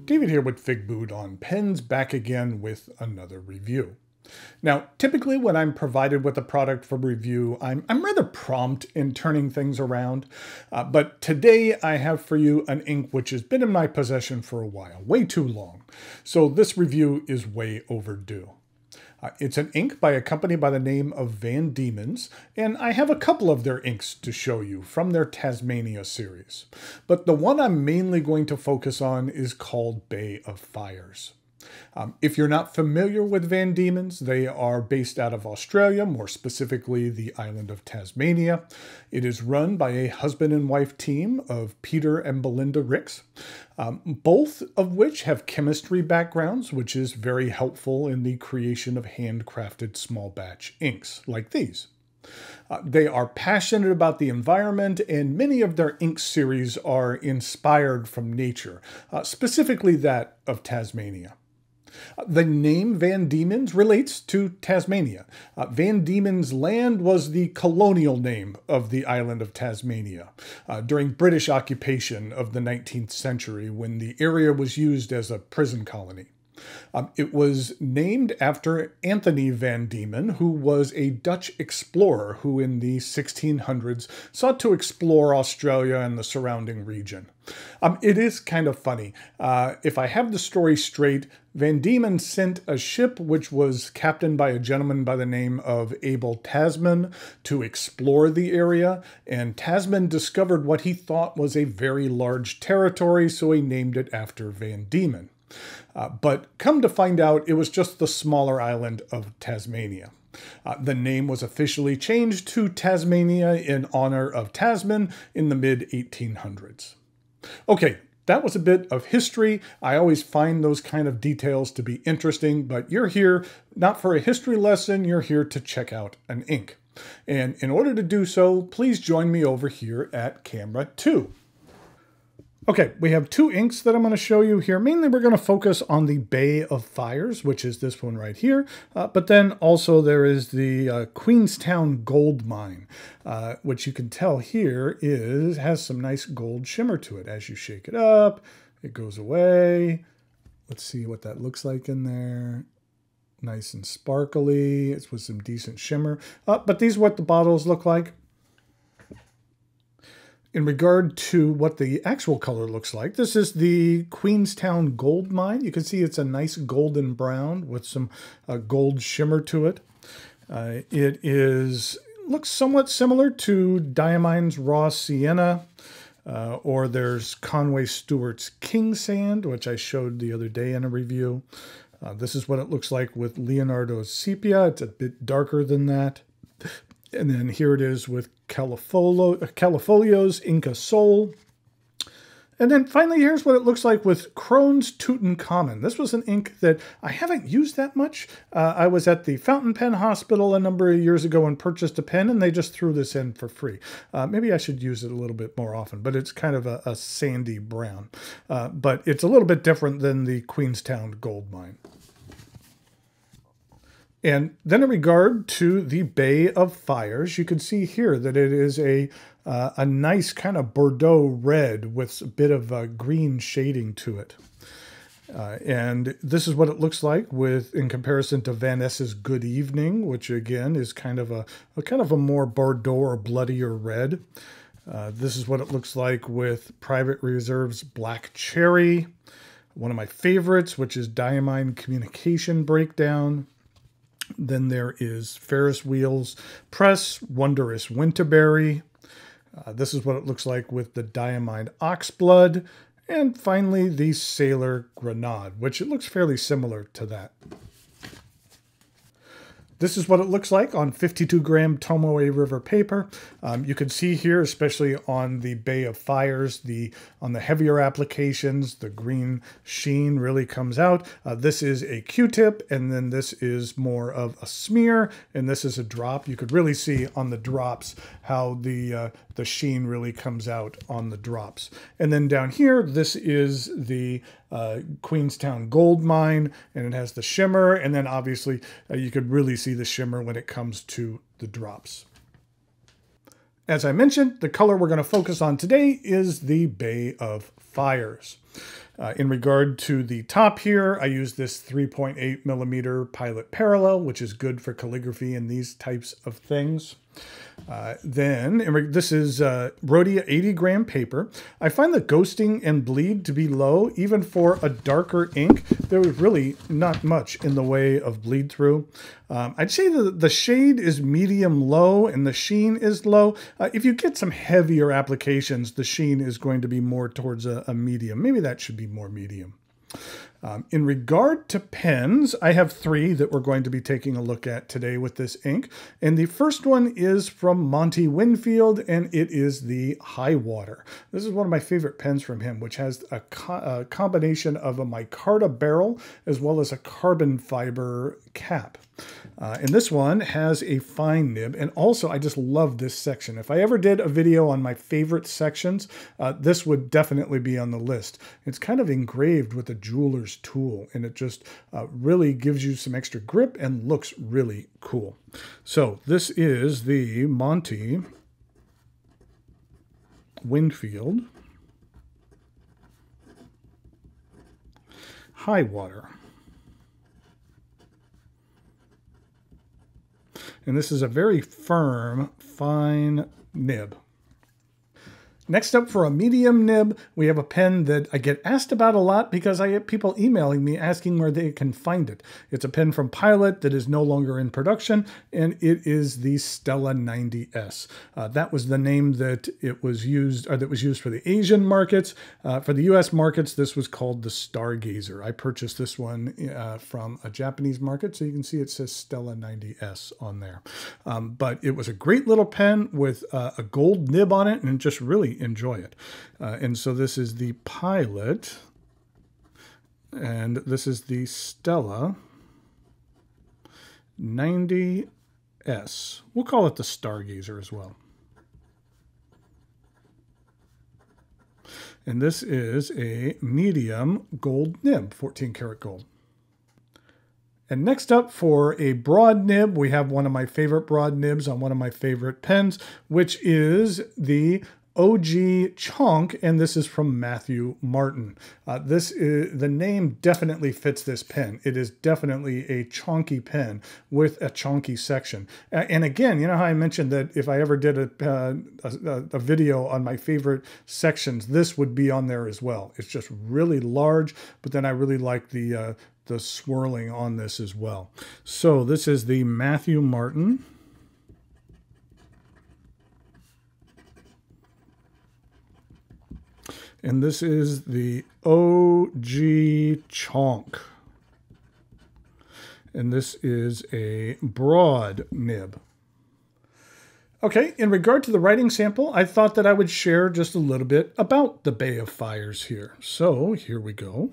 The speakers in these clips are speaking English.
David here with Figboot on pens, back again with another review. Now, typically when I'm provided with a product for review, I'm rather prompt in turning things around, but today I have for you an ink which has been in my possession for a while, way too long, so this review is way overdue. It's an ink by a company by the name of Van Dieman's, and I have a couple of their inks to show you from their Tasmania series. But the one I'm mainly going to focus on is called Bay of Fires. If you're not familiar with Van Dieman's, they are based out of Australia, more specifically the island of Tasmania. It is run by a husband and wife team of Peter and Belinda Ricks, both of which have chemistry backgrounds, which is very helpful in the creation of handcrafted small batch inks like these. They are passionate about the environment, and many of their ink series are inspired from nature, specifically that of Tasmania. The name Van Dieman's relates to Tasmania. Van Dieman's Land was the colonial name of the island of Tasmania during British occupation of the 19th century when the area was used as a prison colony. It was named after Anthony Van Dieman, who was a Dutch explorer who in the 1600s sought to explore Australia and the surrounding region. It is kind of funny. If I have the story straight, Van Dieman sent a ship which was captained by a gentleman by the name of Abel Tasman to explore the area, and Tasman discovered what he thought was a very large territory, so he named it after Van Dieman. But come to find out, it was just the smaller island of Tasmania. The name was officially changed to Tasmania in honor of Tasman in the mid-1800s. Okay, that was a bit of history. I always find those kind of details to be interesting, but you're here not for a history lesson, you're here to check out an ink. And in order to do so, please join me over here at camera 2. Okay, we have two inks that I'm going to show you here. Mainly we're going to focus on the Bay of Fires, which is this one right here. But then also there is the Queenstown Gold Mine, which you can tell here has some nice gold shimmer to it. As you shake it up, it goes away. Let's see what that looks like in there. Nice and sparkly. It's with some decent shimmer. But these are what the bottles look like. In regard to what the actual color looks like, this is the Queenstown Gold Mine. You can see it's a nice golden brown with some gold shimmer to it. Looks somewhat similar to Diamine's Raw Sienna, or there's Conway Stewart's King Sand, which I showed the other day in a review. This is what it looks like with Leonardo's Sepia. It's a bit darker than that. And then here it is with Califolio's Inca Sol. And then finally, here's what it looks like with Krone's Tutankhamun. This was an ink that I haven't used that much. I was at the Fountain Pen Hospital a number of years ago and purchased a pen, and they just threw this in for free. Maybe I should use it a little bit more often, but it's kind of a sandy brown. But it's a little bit different than the Queenstown Gold Mine. And then in regard to the Bay of Fires, you can see here that it is a nice kind of Bordeaux red with a bit of green shading to it. And this is what it looks like in comparison to Van Ness's Good Evening, which again is kind of a more Bordeaux or bloodier red. This is what it looks like with Private Reserve's Black Cherry, one of my favorites, which is Diamine Communication Breakdown. Then there is Ferris Wheel's Press Wondrous Winterberry. This is what it looks like with the Diamine Oxblood. And finally, the Sailor Grenade, which it looks fairly similar to that. This is what it looks like on 52-gram Tomoe River paper. You can see here, especially on the Bay of Fires, on the heavier applications, the green sheen really comes out. This is a Q-tip, and then this is more of a smear, and this is a drop. You could really see on the drops how the sheen really comes out on the drops. And then down here, this is the Queenstown Gold Mine, and it has the shimmer, and then obviously you could really see the shimmer when it comes to the drops. As I mentioned, the color we're going to focus on today is the Bay of Fires. In regard to the top here, I use this 3.8 millimeter Pilot Parallel, which is good for calligraphy and these types of things. This is Rhodia 80-gram paper. I find the ghosting and bleed to be low, even for a darker ink. There was really not much in the way of bleed through. I'd say the shade is medium low and the sheen is low. If you get some heavier applications, the sheen is going to be more towards a medium. Maybe that should be more medium. In regard to pens, I have 3 that we're going to be taking a look at today with this ink. And the first one is from Monty Winfield, and it is the High Water. This is one of my favorite pens from him, which has a combination of a micarta barrel as well as a carbon fiber cap. And this one has a fine nib, and also I just love this section. If I ever did a video on my favorite sections, this would definitely be on the list. It's kind of engraved with a jeweler's tool, and it just really gives you some extra grip and looks really cool. So this is the Monty Winfield High Water. And this is a very firm, fine nib. Next up, for a medium nib, we have a pen that I get asked about a lot because I get people emailing me asking where they can find it. It's a pen from Pilot that is no longer in production, and it is the Stella 90S. That was the name that it was used, or that was used for the Asian markets. For the US markets, this was called the Stargazer. I purchased this one from a Japanese market, so you can see it says Stella 90S on there. But it was a great little pen with a gold nib on it, and just really enjoy it. And so this is the Pilot, and this is the Stella 90S. We'll call it the Stargazer as well. And this is a medium gold nib, 14 karat gold. And next up, for a broad nib, we have one of my favorite broad nibs on one of my favorite pens, which is the OG Chonk, and this is from Matthew Martin. The name definitely fits this pen. It is definitely a chonky pen with a chonky section. And again, you know how I mentioned that if I ever did a video on my favorite sections, this would be on there as well. It's just really large, but then I really like the swirling on this as well. So this is the Matthew Martin. And this is the OG Chonk. And this is a broad nib. Okay, in regard to the writing sample, I thought that I would share just a little bit about the Bay of Fires here. So here we go.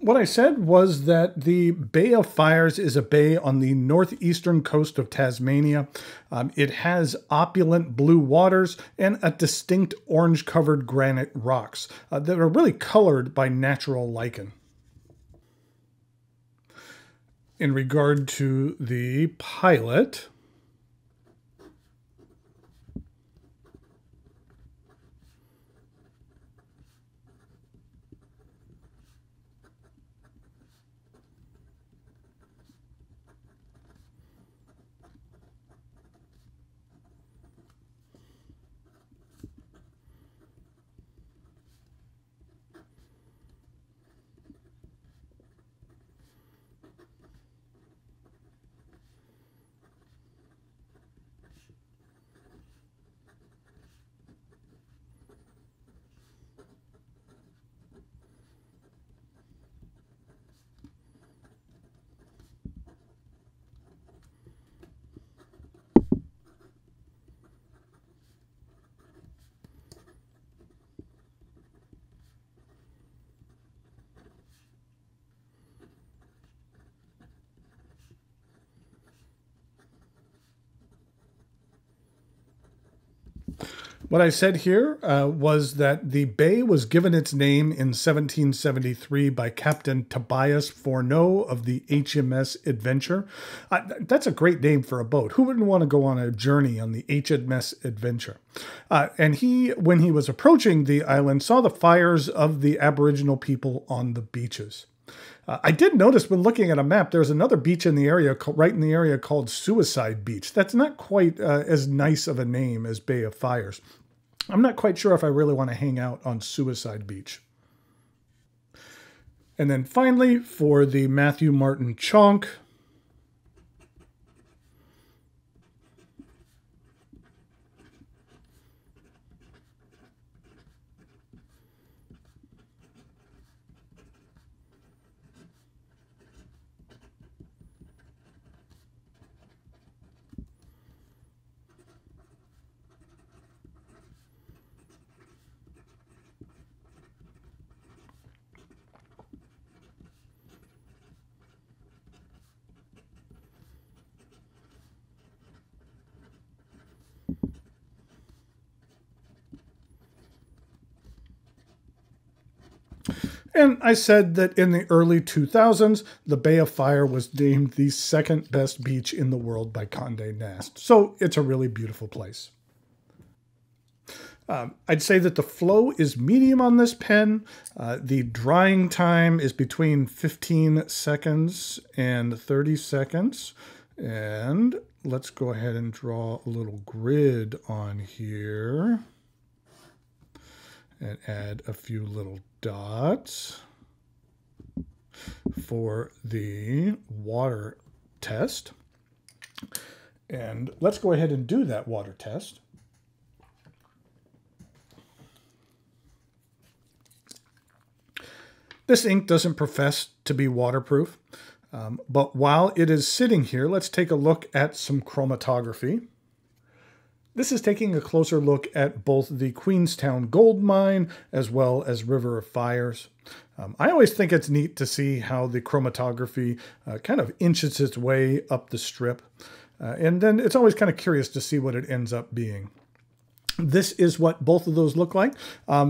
What I said was that the Bay of Fires is a bay on the northeastern coast of Tasmania. It has opulent blue waters and a distinct orange-covered granite rocks that are really colored by natural lichen. In regard to the Pilot, What I said here was that the bay was given its name in 1773 by Captain Tobias Fourneau of the HMS Adventure. That's a great name for a boat. Who wouldn't want to go on a journey on the HMS Adventure? And he, when he was approaching the island, saw the fires of the Aboriginal people on the beaches. I did notice when looking at a map, there's another beach in the area, right in the area, called Suicide Beach. That's not quite as nice of a name as Bay of Fires. I'm not quite sure if I really want to hang out on Suicide Beach. And then finally, for the Matthew Martin Chonk, and I said that in the early 2000s, the Bay of Fire was named the second best beach in the world by Condé Nast. So it's a really beautiful place. I'd say that the flow is medium on this pen. The drying time is between 15 seconds and 30 seconds. And let's go ahead and draw a little grid on here and add a few little dots for the water test. And let's go ahead and do that water test. This ink doesn't profess to be waterproof, but while it is sitting here, let's take a look at some chromatography. This is taking a closer look at both the Queenstown Gold Mine as well as River of Fires. I always think it's neat to see how the chromatography kind of inches its way up the strip. And then it's always kind of curious to see what it ends up being. This is what both of those look like.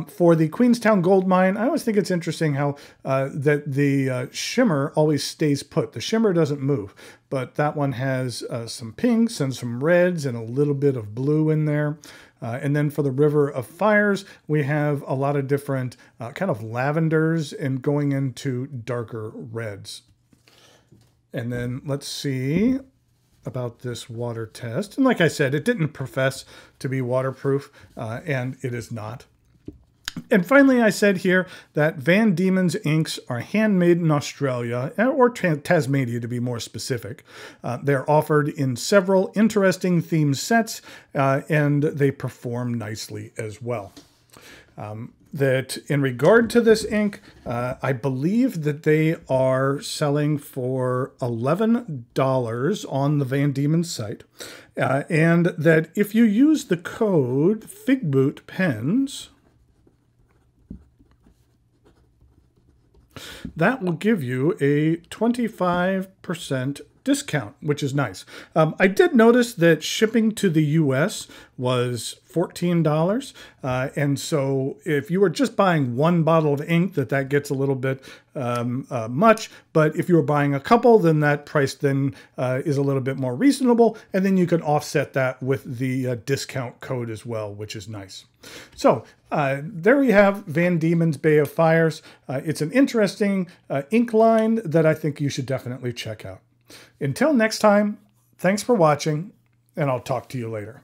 For the Queenstown Gold Mine, I always think it's interesting how that the shimmer always stays put. The shimmer doesn't move, but that one has some pinks and some reds and a little bit of blue in there. And then for the River of Fires, we have a lot of different kind of lavenders and going into darker reds. And then let's see about this water test. And like I said, it didn't profess to be waterproof, and it is not. And finally, I said here that Van Dieman's inks are handmade in Australia, or Tasmania to be more specific. They're offered in several interesting themed sets, and they perform nicely as well. That in regard to this ink, I believe that they are selling for $11 on the Van Dieman site. And that if you use the code figbootonpens, that will give you a 25% discount, which is nice. I did notice that shipping to the US was $14. And so if you were just buying one bottle of ink, that gets a little bit much. But if you were buying a couple, then that price then is a little bit more reasonable. And then you can offset that with the discount code as well, which is nice. So there we have Van Dieman's Bay of Fires. It's an interesting ink line that I think you should definitely check out. Until next time, thanks for watching, and I'll talk to you later.